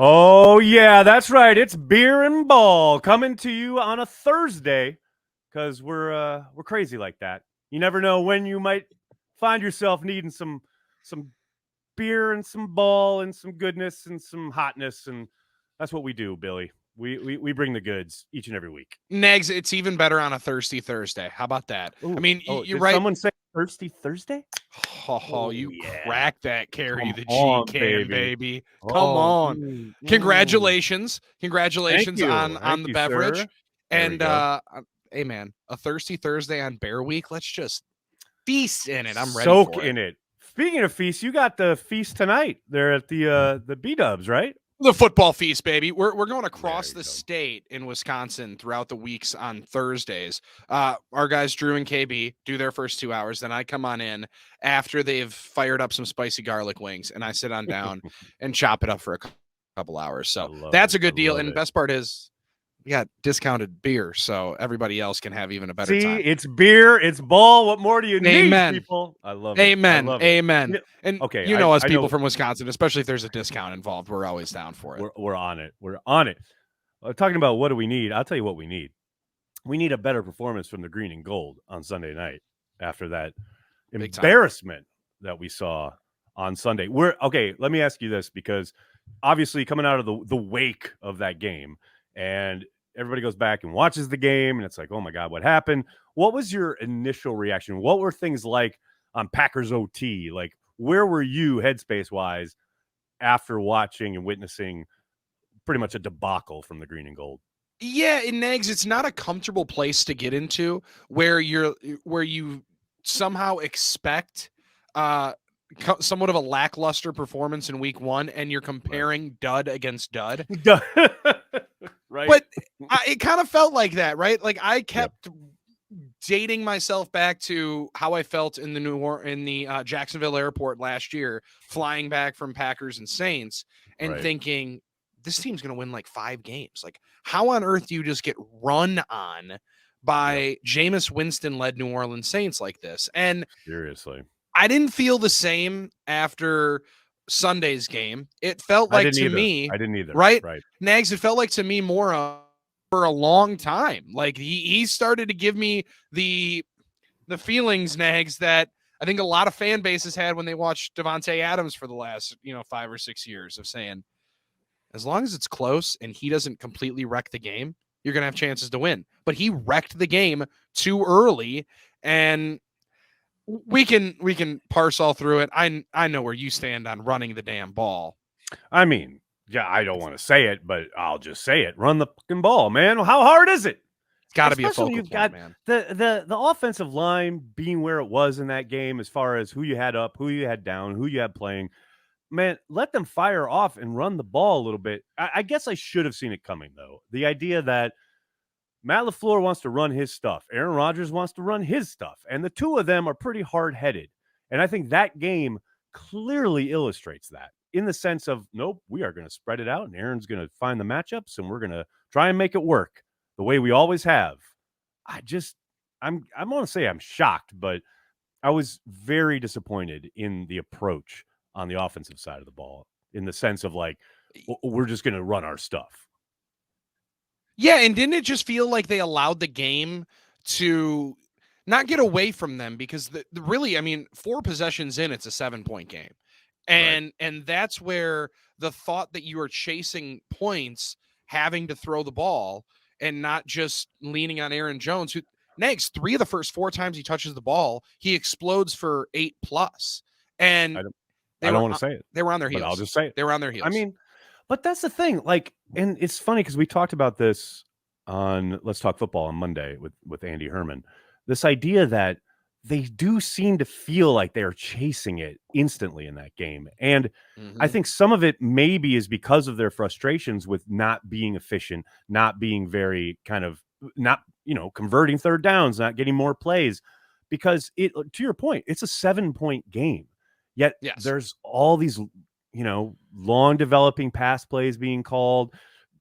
Oh, yeah, that's right. It's Beer and Ball coming to you on a Thursday because we're crazy like that. You never know when you might find yourself needing some beer and some ball and some goodness and some hotness, and that's what we do, Billy. We bring the goods each and every week. Negs, it's even better on a thirsty Thursday. How about that? Ooh, I mean, oh, you're did right. someone say Thirsty Thursday? Oh, you Yeah. cracked that Carry Come the G on, can, baby. Come Oh, on. Congratulations. Thank Congratulations you. on Thank the you, beverage. sir. There we And go. hey man, a thirsty Thursday on Bear Week. Let's just feast in it. I'm ready Soak for it. in it. Speaking of feast, you got the feast tonight. They're at the B-Dubs, right? The football feast, baby. We're going across There the you go. state in Wisconsin throughout the weeks on Thursdays. Our guys Drew and KB do their first 2 hours. Then I come on in after they've fired up some spicy garlic wings, and I sit on down and chop it up for a couple hours. I So love that's it. a good I deal. love And it. best part is we got discounted beer, so everybody else can have even a better See, time. it's beer, it's ball. What more do you need, Amen. people? I love it. I Amen. love it. Amen. And Okay, you know us I people know from Wisconsin, especially if there's a discount involved, we're always down for it. we're on it. We're on it. Talking about what do we need? I'll tell you what we need. We need a better performance from the green and gold on Sunday night after that Big time. embarrassment that we saw on Sunday. We're okay. Let me ask you this, because obviously coming out of the wake of that game, and everybody goes back and watches the game, and it's like, oh my God, what happened? What was your initial reaction? What were things like on Packers OT? Like, where were you headspace wise after watching and witnessing pretty much a debacle from the green and gold? Yeah, in Nags, it's not a comfortable place to get into where you somehow expect somewhat of a lackluster performance in week 1, and you're comparing dud against dud. Right. But it kind of felt like that, right? Like I kept dating myself back to how I felt in the Jacksonville airport last year, flying back from Packers and Saints, and thinking this team's going to win like 5 games. Like, how on earth do you just get run on by Jameis Winston-led New Orleans Saints like this? And seriously, I didn't feel the same after Sunday's game. It felt like to me, I didn't either. Right? Right. Nags, it felt like to me more for a long time. Like he started to give me the feelings, Nags, that I think a lot of fan bases had when they watched Devontae Adams for the last, 5 or 6 years, of saying, as long as it's close and he doesn't completely wreck the game, you're going to have chances to win. But he wrecked the game too early, and we can parse all through it. I know where you stand on running the damn ball. I mean, yeah, I don't want to say it, but I'll just say it. Run the fucking ball, man. How hard is it? It's got to be a focal when you've point, got man. The offensive line being where it was in that game, as far as who you had up, who you had down, who you had playing. Man, let them fire off and run the ball a little bit. I guess I should have seen it coming, though. The idea that Matt LaFleur wants to run his stuff, Aaron Rodgers wants to run his stuff, and the two of them are pretty hard-headed. And I think that game clearly illustrates that, in the sense of, nope, we are going to spread it out, and Aaron's going to find the matchups, and we're going to try and make it work the way we always have. I'm going to say I'm shocked, but I was very disappointed in the approach on the offensive side of the ball, in the sense of like, we're just going to run our stuff. Yeah, and didn't it just feel like they allowed the game to not get away from them? Because really, I mean, 4 possessions in, it's a 7-point game. And that's where the thought that you are chasing points, having to throw the ball and not just leaning on Aaron Jones, who next 3 of the first 4 times he touches the ball, he explodes for 8+. And I don't want to say it. They were on their heels. But I'll just say it. They were on their heels. I mean, but that's the thing. Like, and it's funny because we talked about this on Let's Talk Football on Monday with Andy Herman. This idea that they do seem to feel like they're chasing it instantly in that game. And I think some of it maybe is because of their frustrations with not being efficient, not being very kind of not, converting third downs, not getting more plays, because to your point, it's a 7-point game. Yet there's all these, long developing pass plays being called,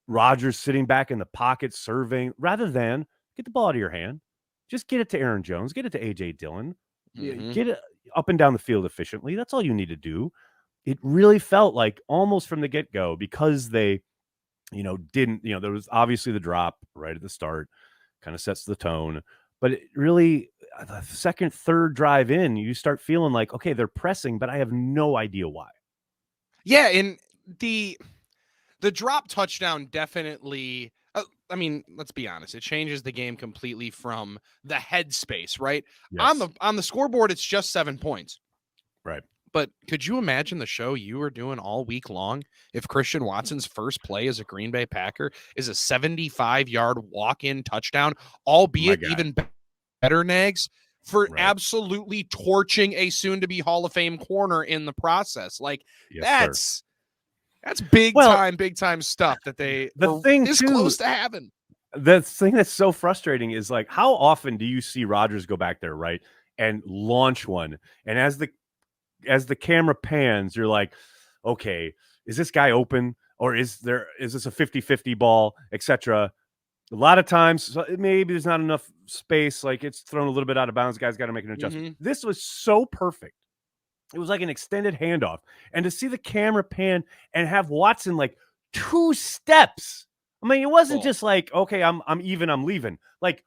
Rodgers sitting back in the pocket surveying, rather than get the ball out of your hand. Just get it to Aaron Jones, get it to A.J. Dillon, get it up and down the field efficiently. That's all you need to do. it really felt like almost from the get-go, because they, didn't, there was obviously the drop right at the start, kind of sets the tone. But it really, the second, third drive in, you start feeling like, okay, they're pressing, but I have no idea why. Yeah, and the drop touchdown definitely, I mean, let's be honest, it changes the game completely from the headspace, right? Yes. On the scoreboard, it's just 7 points. Right. But could you imagine the show you were doing all week long if Christian Watson's first play as a Green Bay Packer is a 75-yard walk-in touchdown, My albeit guy. even better, Nags, for Right. absolutely torching a soon-to-be Hall of Fame corner in the process? Like, Yes, sir. that's Well, big time stuff that they the were thing this too, close to having. the thing that's so frustrating is, like, how often do you see Rodgers go back there, right, and launch one, and as the camera pans, you're like, okay, is this guy open, or is this a 50-50 ball, etc. A lot of times, maybe there's not enough space, like it's thrown a little bit out of bounds, guy's got to make an adjustment. Mm-hmm. This was so perfect. It was like an extended handoff. And to see the camera pan and have Watson like 2 steps. I mean, it wasn't Full. just like, okay, I'm even, I'm leaving. Like,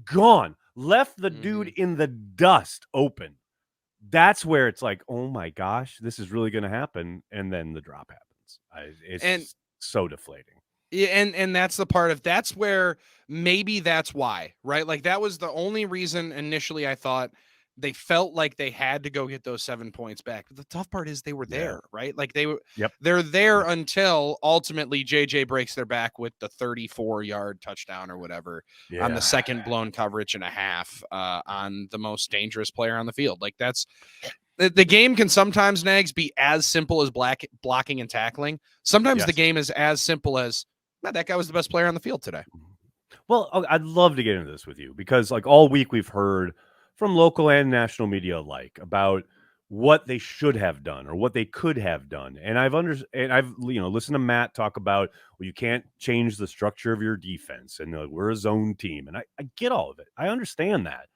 gone. Left the dude Mm-hmm. in the dust open. That's where it's like, oh my gosh, this is really going to happen. And then the drop happens. And It's so deflating. yeah, and that's the part of that's where maybe that's why, right? Like that was the only reason initially I thought they felt like they had to go get those 7 points back. But the tough part is they were Yeah. there, right? Like they were Yep. they're there until ultimately JJ breaks their back with the 34-yard touchdown or whatever on the Yeah. second blown coverage and a half on the most dangerous player on the field. Like that's the game can sometimes, Nags, be as simple as blocking and tackling. Sometimes the Yes. game is as simple as, "Man, that guy was the best player on the field today." Well, I'd love to get into this with you, because like all week we've heard from local and national media alike about what they should have done or what they could have done. And I've listened to Matt talk about, well, you can't change the structure of your defense, and we're a zone team. And I get all of it. I understand that.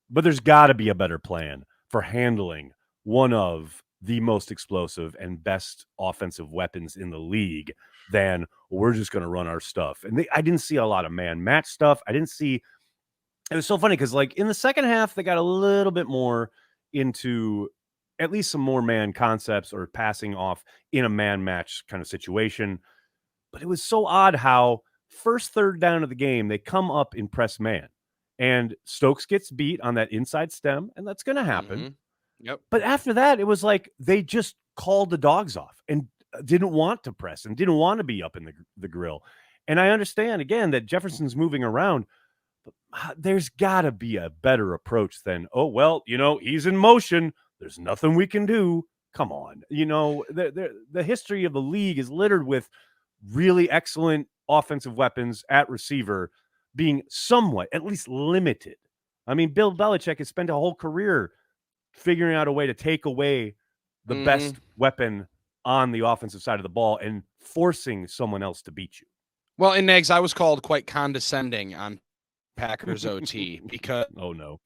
But there's got to be a better plan for handling one of the most explosive and best offensive weapons in the league than, well, we're just going to run our stuff. And I didn't see a lot of man match stuff. I didn't see. It was so funny because, like, in the second half, they got a little bit more into at least some more man concepts or passing off in a man match kind of situation. But it was so odd how first third down of the game, they come up in press man. And Stokes gets beat on that inside stem, and that's going to happen. Mm-hmm. Yep. But after that, it was like they just called the dogs off and didn't want to press and didn't want to be up in the grill. And I understand, again, that Jefferson's moving around, but there's got to be a better approach than, oh, well, he's in motion. There's nothing we can do. Come on. The history of the league is littered with really excellent offensive weapons at receiver being somewhat, at least limited. I mean, Bill Belichick has spent a whole career figuring out a way to take away the best weapon on the offensive side of the ball and forcing someone else to beat you. Well, in Nags, I was called quite condescending on Packers OT because Oh no.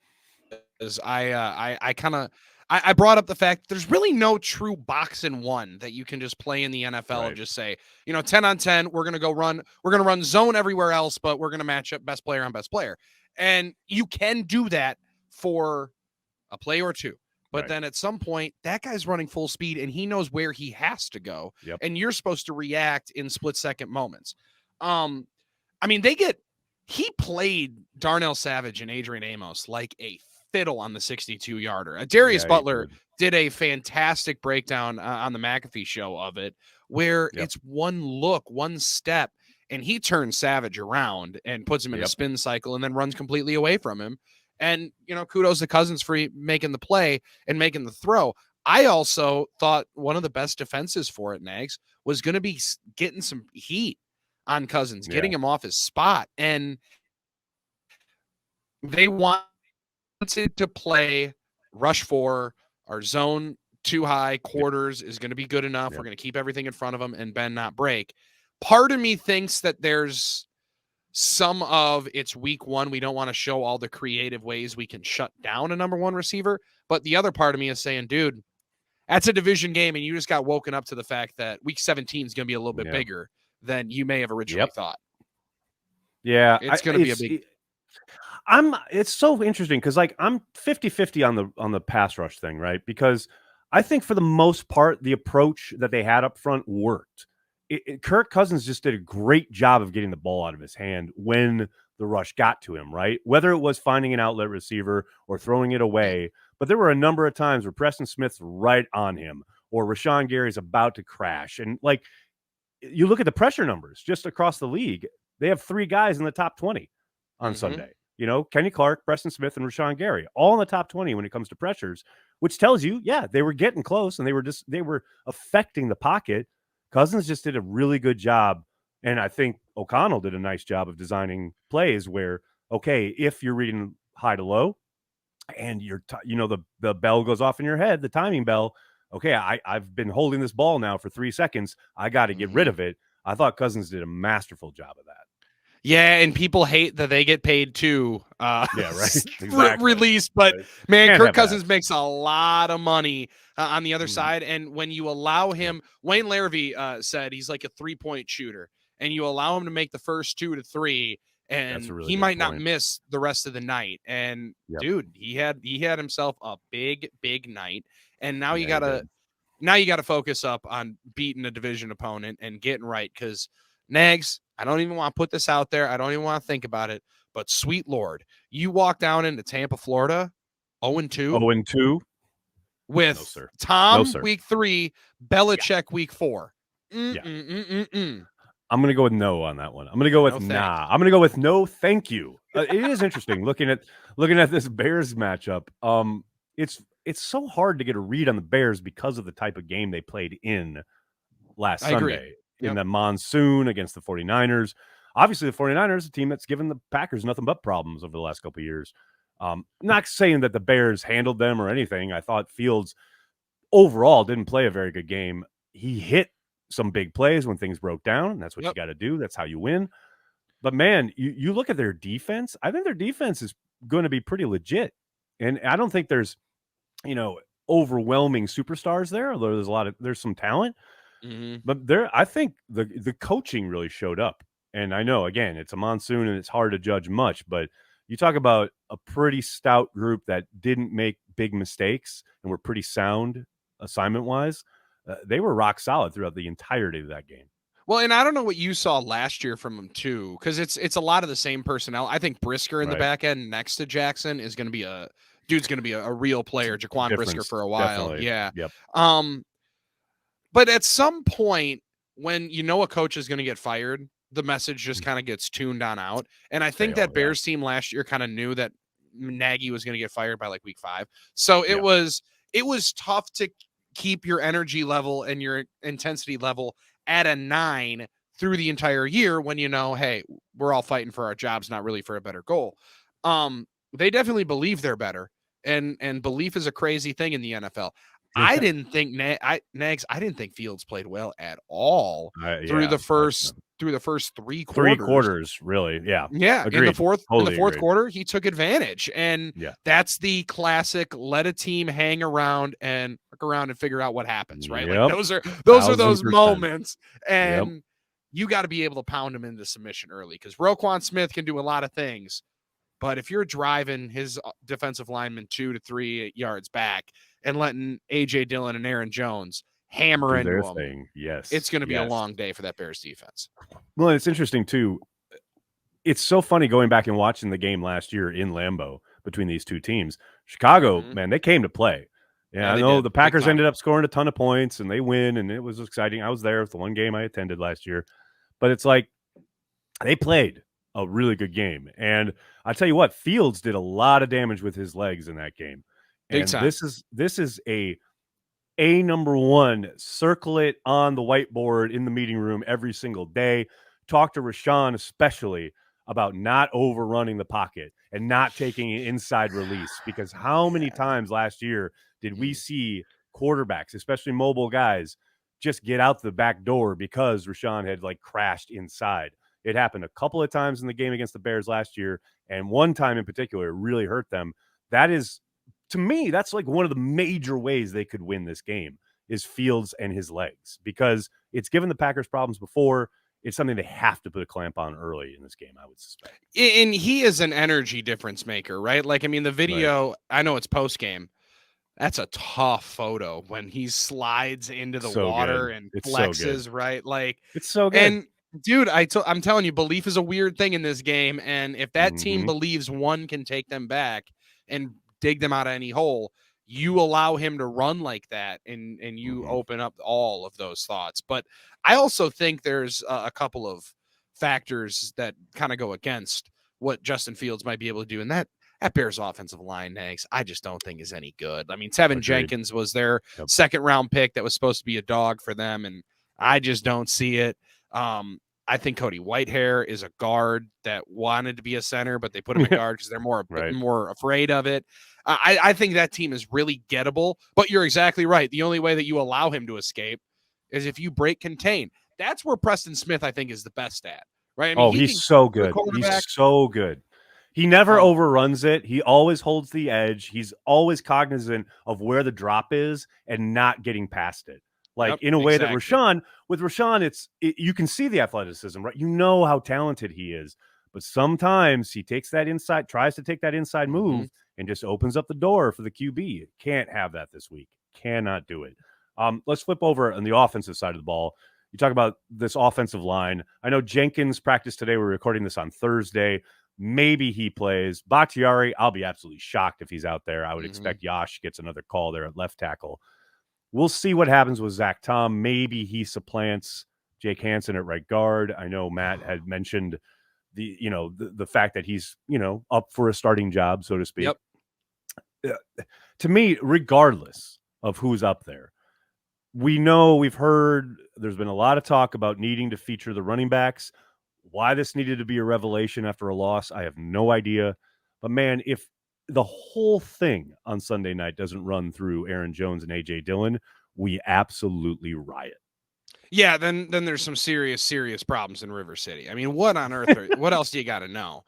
I brought up the fact there's really no true box and one that you can just play in the NFL Right. and just say, 10 on 10, we're going to run zone everywhere else, but we're going to match up best player on best player. And you can do that for a play or two. But Right. then at some point, that guy's running full speed and he knows where he has to go. Yep. And you're supposed to react in split-second moments. I mean, he played Darnell Savage and Adrian Amos like a fiddle on the 62-yarder. Darius Butler did a fantastic breakdown on the McAfee show of it, where it's one look, one step, and he turns Savage around and puts him in a spin cycle and then runs completely away from him. And, kudos to Cousins for making the play and making the throw. I also thought one of the best defenses for it, Nags, was going to be getting some heat on Cousins, getting him off his spot. And they wanted to play rush 4, our zone too high, quarters is going to be good enough. We're going to keep everything in front of him and bend, not break. Part of me thinks that there's some of it's week 1. We don't want to show all the creative ways we can shut down a number 1 receiver. But the other part of me is saying, dude, That's a division game, and you just got woken up to the fact that week 17 is going to be a little bit Yeah. bigger than you may have originally Yep. thought. Yeah. It's going to be a big. It's so interesting because like I'm 50-50 on the pass rush thing, right? Because I think for the most part, the approach that they had up front worked. Kirk Cousins just did a great job of getting the ball out of his hand when the rush got to him, right? Whether it was finding an outlet receiver or throwing it away, but there were a number of times where Preston Smith's right on him or Rashawn Gary's about to crash. And like you look at the pressure numbers just across the league, they have 3 guys in the top 20 on Sunday. You know, Kenny Clark, Preston Smith, and Rashawn Gary, all in the top 20 when it comes to pressures, which tells you, yeah, they were getting close and they were affecting the pocket. Cousins just did a really good job. And I think O'Connell did a nice job of designing plays where, okay, if you're reading high to low and the bell goes off in your head, the timing bell, okay, I've been holding this ball now for 3 seconds. I got to get rid of it. I thought Cousins did a masterful job of that. Yeah, and people hate that they get paid too. Yeah, right. Exactly. Released, but Right. man, Can't Kirk have Cousins that. makes a lot of money on the other side, and when you allow him, Wayne Larrivee said he's like a 3-point shooter, and you allow him to make the first 2 to 3, and really he good might not point. miss the rest of the night. And dude, he had himself a big night, and now you gotta focus up on beating a division opponent and getting right, because Nags, I don't even want to put this out there. I don't even want to think about it. But sweet Lord, you walk down into Tampa, Florida, 0-2. 0-2? With No, sir. Tom No, sir. week 3, Belichick week 4. Yeah. I'm going to go with no on that one. I'm going to go with No, nah. I'm going to go with no, thank you. It is interesting looking at this Bears matchup. It's so hard to get a read on the Bears because of the type of game they played in last Sunday in the monsoon against the 49ers. Obviously, the 49ers, a team that's given the Packers nothing but problems over the last couple of years. Not saying that the Bears handled them or anything. I thought Fields overall didn't play a very good game. He hit some big plays when things broke down. That's what you got to do. That's how you win. But man, you look at their defense. I think their defense is going to be pretty legit. And I don't think there's, overwhelming superstars there, although there's some talent. But I think the coaching really showed up. And I know, again, it's a monsoon and it's hard to judge much, but you talk about a pretty stout group that didn't make big mistakes and were pretty sound assignment-wise. They were rock solid throughout the entirety of that game. Well, and I don't know what you saw last year from them too, because it's a lot of the same personnel. I think Brisker in the back end next to Jackson is going to be a real player, Jaquan Brisker, for a while. Definitely. Yeah. Yep. But at some point, when a coach is going to get fired, the message just kind of gets tuned on out. And I think that Bears team last year kind of knew that Nagy was going to get fired by like week 5. So it was tough to keep your energy level and your intensity level at a 9 through the entire year when hey, we're all fighting for our jobs, not really for a better goal. They definitely believe they're better, and belief is a crazy thing in the NFL. I didn't think Nags. I didn't think Fields played well at all through the first 3 quarters. 3 quarters, really. Yeah. Yeah. Agreed. In the fourth Agreed. quarter, he took advantage. And that's the classic let a team hang around and look around and figure out what happens, right? Yep. Like those are those 1000%. moments. And you got to be able to pound him into submission early, because Roquan Smith can do a lot of things. But if you're driving his defensive lineman 2 to 3 yards back and letting A.J. Dillon and Aaron Jones hammer into them, it's going to be a long day for that Bears defense. Well, it's interesting, too. It's so funny going back and watching the game last year in Lambeau between these two teams. Chicago, man, they came to play. Yeah, I know the Packers ended up scoring a ton of points, and they win, and it was exciting. I was there with the one game I attended last year. But it's like they played a really good game. And I tell you what, Fields did a lot of damage with his legs in that game. And this is a number one. Circle it on the whiteboard in the meeting room every single day. Talk to Rashawn especially about not overrunning the pocket and not taking an inside release, because how many times last year did we see quarterbacks, especially mobile guys, just get out the back door because Rashawn had crashed inside? It happened a couple of times in the game against the Bears last year, and one time in particular, it really hurt them. That is to me, that's like one of the major ways they could win this game is Fields and his legs, because it's given the Packers problems before. It's something they have to put a clamp on early in this game, I would suspect. And he is an energy difference maker, right? Like, I mean, the video, right. I know it's post game. That's a tough photo when he slides into the water and flexes, right? Like, it's so good. And dude, I'm telling you, belief is a weird thing in this game. And if that team believes one can take them back and dig them out of any hole, you allow him to run like that, and you open up all of those thoughts. But I also think there's a couple of factors that kind of go against what Justin Fields might be able to do. And that Bears offensive line, Nags, I just don't think is any good. I mean, Tevin Jenkins was their second round pick that was supposed to be a dog for them, and I just don't see it. I think Cody Whitehair is a guard that wanted to be a center, but they put him at guard because they're more afraid of it. I think that team is really gettable, but you're exactly right. The only way that you allow him to escape is if you break contain. That's where Preston Smith, I think, is the best at, right? I mean, he's so good. He's so good. He never overruns it. He always holds the edge. He's always cognizant of where the drop is and not getting past it. Like in a way that Rashawn, you can see the athleticism, right? You know how talented he is, but sometimes he tries to take that inside move and just opens up the door for the QB. Can't have that this week. Cannot do it. Let's flip over on the offensive side of the ball. You talk about this offensive line. I know Jenkins practiced today. We're recording this on Thursday. Maybe he plays. Bakhtiari, I'll be absolutely shocked if he's out there. I would expect Yash gets another call there at left tackle. We'll see what happens with Zach Tom. Maybe he supplants Jake Hansen at right guard. I know Matt had mentioned the fact that he's, up for a starting job, so to speak. Yep. To me, regardless of who's up there, we've heard there's been a lot of talk about needing to feature the running backs. Why this needed to be a revelation after a loss, I have no idea. But man, if the whole thing on Sunday night doesn't run through Aaron Jones and A.J. Dillon, we absolutely riot. Yeah, then there's some serious problems in River City. I mean, what on earth? What else do you got to know?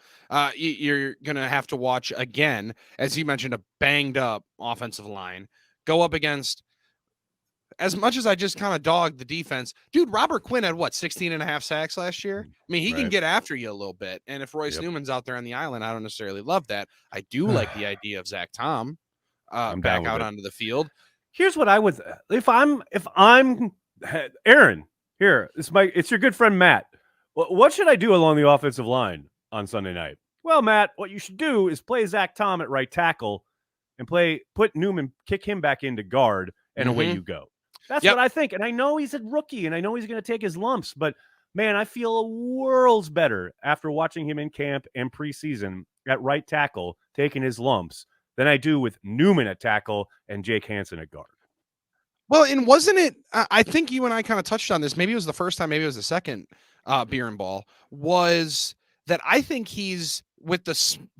You're going to have to watch, again, as you mentioned, a banged up offensive line go up against, as much as I just kind of dogged the defense, dude, Robert Quinn had 16 and a half sacks last year. I mean, he can get after you a little bit. And if Royce Newman's out there on the island, I don't necessarily love that. I do like the idea of Zach Tom back out onto the field. Here's what I would, if I'm Aaron, here, it's your good friend, Matt. What should I do along the offensive line on Sunday night? Well, Matt, what you should do is play Zach Tom at right tackle and put Newman, kick him back into guard, and away you go. That's what I think. And I know he's a rookie, and I know he's going to take his lumps, but man, I feel worlds better after watching him in camp and preseason at right tackle, taking his lumps, than I do with Newman at tackle and Jake Hansen at guard. Well, and wasn't it, I think you and I kind of touched on this, maybe it was the first time, maybe it was the second Beer and Ball, was that I think he's with the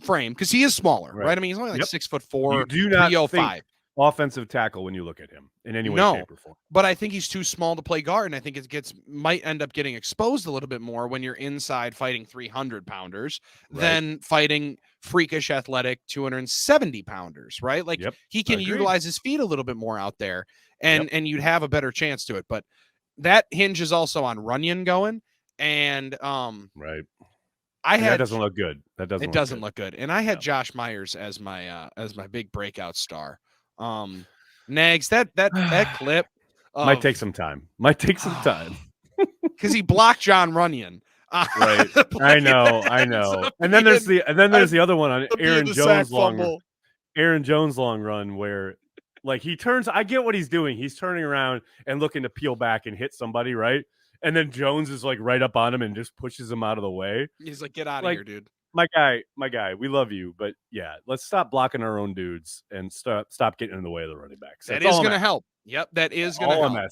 frame, because he is smaller, right? I mean, he's only like 6'4", you do not 305. Think offensive tackle when you look at him in any way, shape, or form. But I think he's too small to play guard, and I think it might end up getting exposed a little bit more when you're inside fighting 300-pounders than fighting freakish athletic 270-pounders, right? Like he can utilize his feet a little bit more out there, and you'd have a better chance to it. But that hinges also on Runyon going, and that doesn't look good. It doesn't look good. And I had Josh Myers as my big breakout star. Nags, that clip might take some time. Because he blocked John Runyon. Right. I know. And then there's the other one on Aaron Jones long run where like he turns. I get what he's doing. He's turning around and looking to peel back and hit somebody, right? And then Jones is like right up on him and just pushes him out of the way. He's like, "Get out of here, dude." My guy, we love you, but yeah, let's stop blocking our own dudes and stop getting in the way of the running backs. That is going to help. Yep, that is going to help.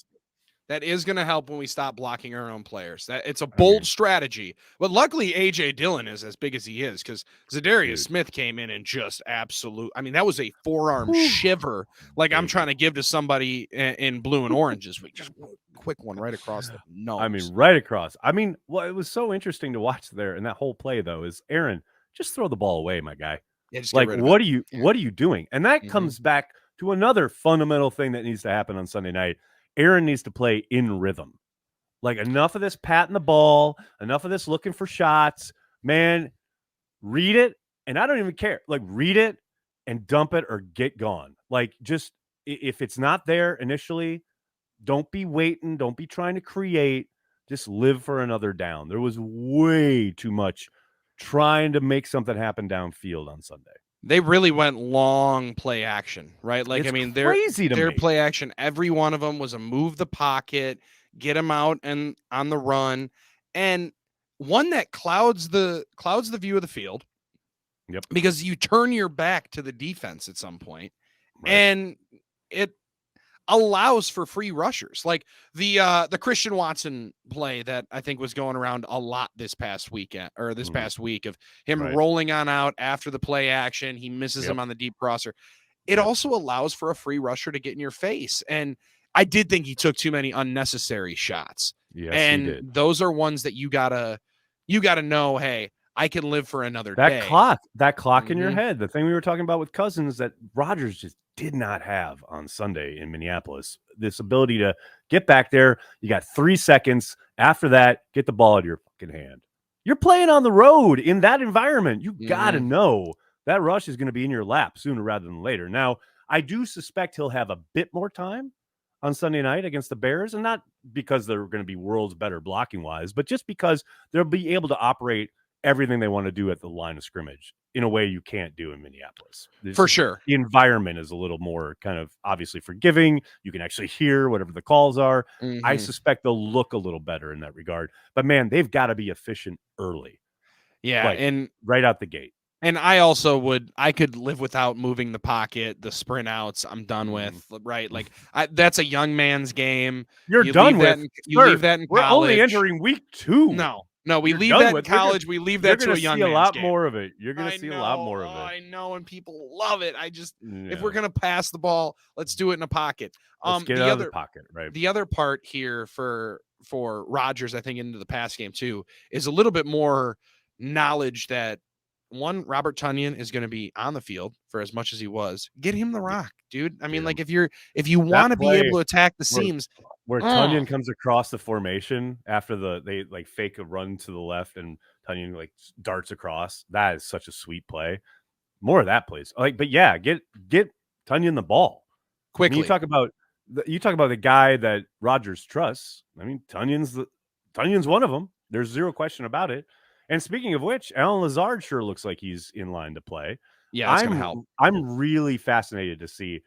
That is going to help when we stop blocking our own players. It's a bold strategy. But luckily, A.J. Dillon is as big as he is, because Za'Darius Smith came in and just that was a forearm shiver. Like I'm trying to give to somebody in blue and orange this week. Just quick one right across the nose. I mean, right across. I mean, well, it was so interesting to watch there. And that whole play, though, is Aaron, just throw the ball away, my guy. Yeah, just get Like, rid of it. what are you doing? And that comes back to another fundamental thing that needs to happen on Sunday night. Aaron needs to play in rhythm. Like, enough of this patting the ball, enough of this looking for shots. Man, read it, and I don't even care. Like, read it and dump it or get gone. Like, just if it's not there initially, don't be waiting. Don't be trying to create. Just live for another down. There was way too much trying to make something happen downfield on Sunday. They really went long play action, right? Like, It's I mean, crazy to their me. play action, every one of them was a move the pocket, get them out and on the run, and one that clouds the view of the field. Yep. Because you turn your back to the defense at some point, Right. and it allows for free rushers, like the Christian Watson play that I think was going around a lot this past weekend or this past week of him Right. rolling on out after the play action. He misses him on the deep crosser. It also allows for a free rusher to get in your face. And I did think he took too many unnecessary shots. Yes, and he did. those are ones that you gotta know, hey, I can live for another That day. clock in your head, the thing we were talking about with Cousins that Rodgers just did not have on Sunday in Minneapolis. This ability to get back there. You got 3 seconds. After that, get the ball out of your fucking hand. You're playing on the road in that environment. You got to know that rush is going to be in your lap sooner rather than later. Now, I do suspect he'll have a bit more time on Sunday night against the Bears, and not because they're going to be worlds better blocking wise, but just because they'll be able to operate everything they want to do at the line of scrimmage in a way you can't do in Minneapolis. For sure. The environment is a little more kind of obviously forgiving. You can actually hear whatever the calls are. I suspect they'll look a little better in that regard. But man, they've got to be efficient early. Yeah, like, and right out the gate. And I could live without moving the pocket, the sprint outs. I'm done with, right? Like that's a young man's game. You're done with. You leave that in we're college. only entering week 2. No, we leave that in college. We leave that to a young man's game. You're going to see a lot more of it. You're going to see a lot more of it. I know, and people love it. If we're going to pass the ball, let's do it in a pocket. Let's get out of the pocket, right? The other part here for Rodgers, I think, into the pass game too, is a little bit more knowledge that one, Robert Tonyan is going to be on the field for as much as he was. Get him the rock, dude. I mean, like if you want to be able to attack the seams, where Tonyan comes across the formation after they like fake a run to the left and Tonyan like darts across. That is such a sweet play. More of that, please. Like, but yeah, get Tonyan the ball quickly. I mean, you talk about the guy that Rodgers trusts. I mean, Tonyan's one of them. There's zero question about it. And speaking of which, Alan Lazard sure looks like he's in line to play. Yeah, that's gonna help. I'm really fascinated to see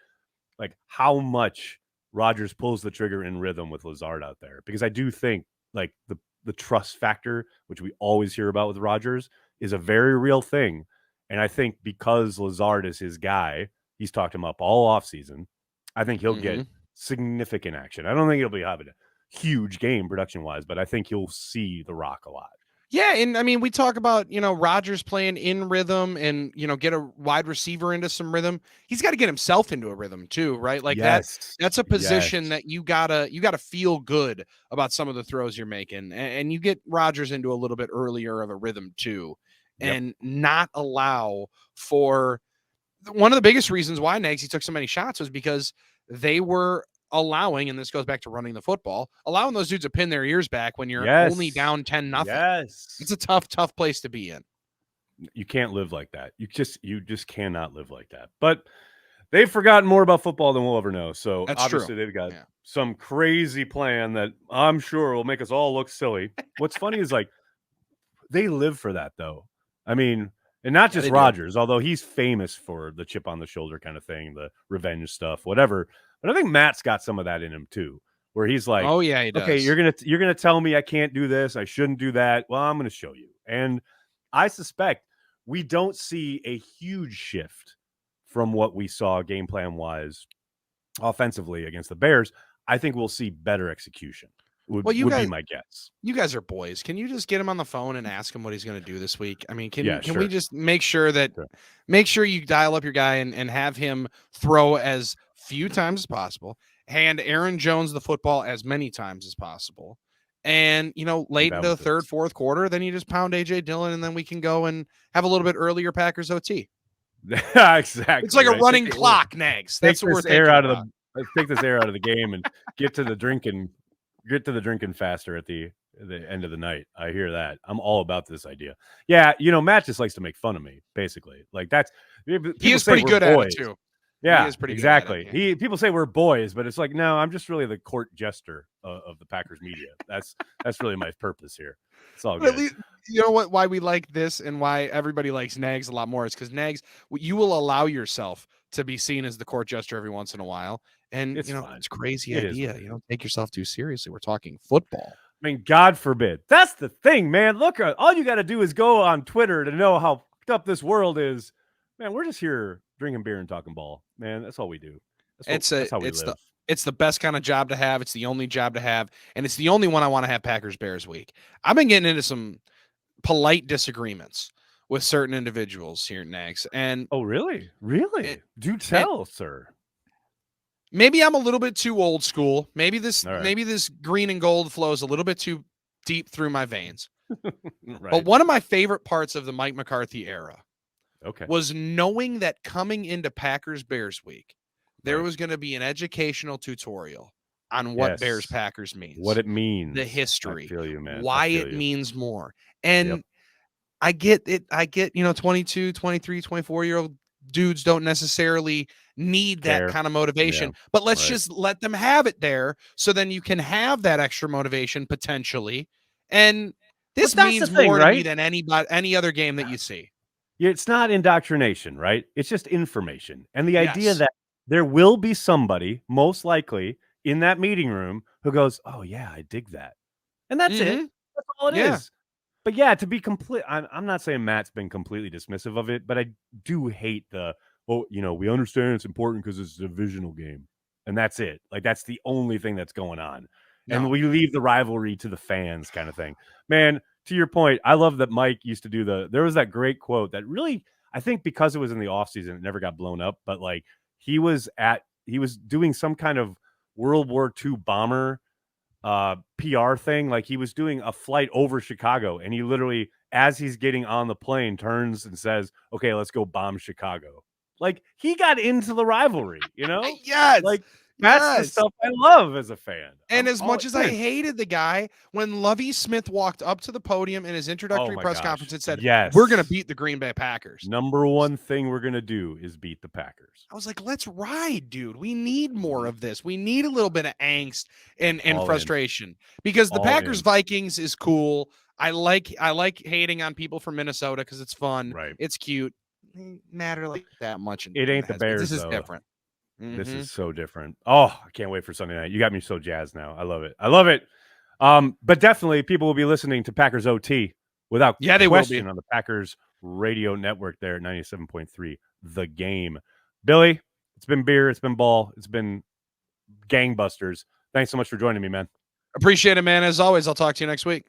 like how much Rodgers pulls the trigger in rhythm with Lazard out there, because I do think like the trust factor, which we always hear about with Rodgers, is a very real thing. And I think because Lazard is his guy, he's talked him up all offseason. I think he'll get significant action. I don't think he'll be having a huge game production wise, but I think you'll see the rock a lot. Yeah, and I mean, we talk about, Rodgers playing in rhythm and, get a wide receiver into some rhythm. He's got to get himself into a rhythm too, right? Like that's a position that you gotta feel good about some of the throws you're making, and you get Rodgers into a little bit earlier of a rhythm too, and not allow for one of the biggest reasons why Nagy took so many shots was because they were allowing, and this goes back to running the football, allowing those dudes to pin their ears back when you're only down 10-0. Yes. It's a tough place to be in. You can't live like that. You just cannot live like that. But they've forgotten more about football than we'll ever know. So that's obviously true. They've got some crazy plan that I'm sure will make us all look silly. What's funny is like they live for that though. I mean, and not just Rodgers, although he's famous for the chip on the shoulder kind of thing, the revenge stuff, whatever. But I think Matt's got some of that in him too, where he's like, "Oh yeah, he does. Okay, you're gonna tell me I can't do this, I shouldn't do that. Well, I'm gonna show you." And I suspect we don't see a huge shift from what we saw game plan wise offensively against the Bears. I think we'll see better execution. Would be my guess. You guys are boys. Can you just get him on the phone and ask him what he's going to do this week? I mean, can we just make sure you dial up your guy and have him throw as few times as possible, hand Aaron Jones the football as many times as possible, and late into the third, fourth quarter, then you just pound AJ Dillon, and then we can go and have a little bit earlier Packers OT. Exactly. It's like a right? running clock, Nags. Take That's what we're this air thinking out of about. take this air out of the game and get to the drinking faster at the end of the night. I hear that. I'm all about this idea. Yeah, Matt just likes to make fun of me, basically. Like that's He people is say pretty we're good at it boys. too. He Yeah, is pretty good at it. exactly. Yeah. People say we're boys, but it's like no, I'm just really the court jester of the Packers media. That's really my purpose here. It's all But at good. least, you know what? Why we like this and why everybody likes Nags a lot more is because Nags, you will allow yourself to be seen as the court jester every once in a while, and It's fine. it's a crazy It is idea. what it You is. don't take yourself too seriously. We're talking football. I mean, God forbid. That's the thing, man. Look, all you got to do is go on Twitter to know how fucked up this world is. Man, we're just here drinking beer and talking ball. Man, that's all we do. That's how we live. It's the best kind of job to have. It's the only job to have, and it's the only one I want to have Packers Bears week. I've been getting into some polite disagreements with certain individuals here at Nags, and Oh, really? Really? Do and tell, sir. maybe I'm a little bit too old school. Maybe this All right. maybe this green and gold flows a little bit too deep through my veins. Right. But one of my favorite parts of the Mike McCarthy era Okay. was knowing that coming into Packers Bears week, there Right. was going to be an educational tutorial on what Yes. Bears Packers means, What it means. the history, I feel you, man. why feel it you. means more. And Yep. I get it. I get, 22, 23, 24-year-old dudes don't necessarily need Care. that kind of motivation, Yeah. but let's Right. just let them have it there. So then you can have that extra motivation potentially. And this But that's means the thing, more to me right? than any other game that you see. It's not indoctrination, right? It's just information. And the idea Yes. that there will be somebody, most likely, in that meeting room who goes, "Oh, yeah, I dig that." And that's it. Mhm. That's all it Yeah. is. But yeah, to be complete, I'm not saying Matt's been completely dismissive of it, but I do hate we understand it's important because it's a divisional game. And that's it. Like, that's the only thing that's going on. And No. we leave the rivalry to the fans kind of thing. Man, to your point, I love that Mike used to do there was that great quote that really, I think because it was in the offseason, it never got blown up, but like he was doing some kind of World War II bomber PR thing. Like he was doing a flight over Chicago, and he literally, as he's getting on the plane, turns and says, "Okay, let's go bomb Chicago." Like he got into the rivalry, Yes. Like that's the Yes. stuff I love as a fan. And I'm as all much as I in. hated the guy, when Lovie Smith walked up to the podium in his introductory my press gosh. conference and said, Yes. "We're going to beat the Green Bay Packers." Number one thing we're gonna do is beat the Packers. I was like, let's ride, dude. We need more of this. We need a little bit of angst and All in. frustration because the All Packers in. Vikings is cool. I like hating on people from Minnesota because it's fun. Right. It's cute. Matter like that much. It ain't the Bears, This is though. different. This Mhm. is so different. Oh, I can't wait for Sunday night. You got me so jazzed now. I love it. But definitely people will be listening to Packers OT without Yeah, they will be. question on the Packers radio network there at 97.3 The Game. Billy, it's been beer, it's been ball, it's been gangbusters. Thanks so much for joining me, man. Appreciate it, man. As always, I'll talk to you next week.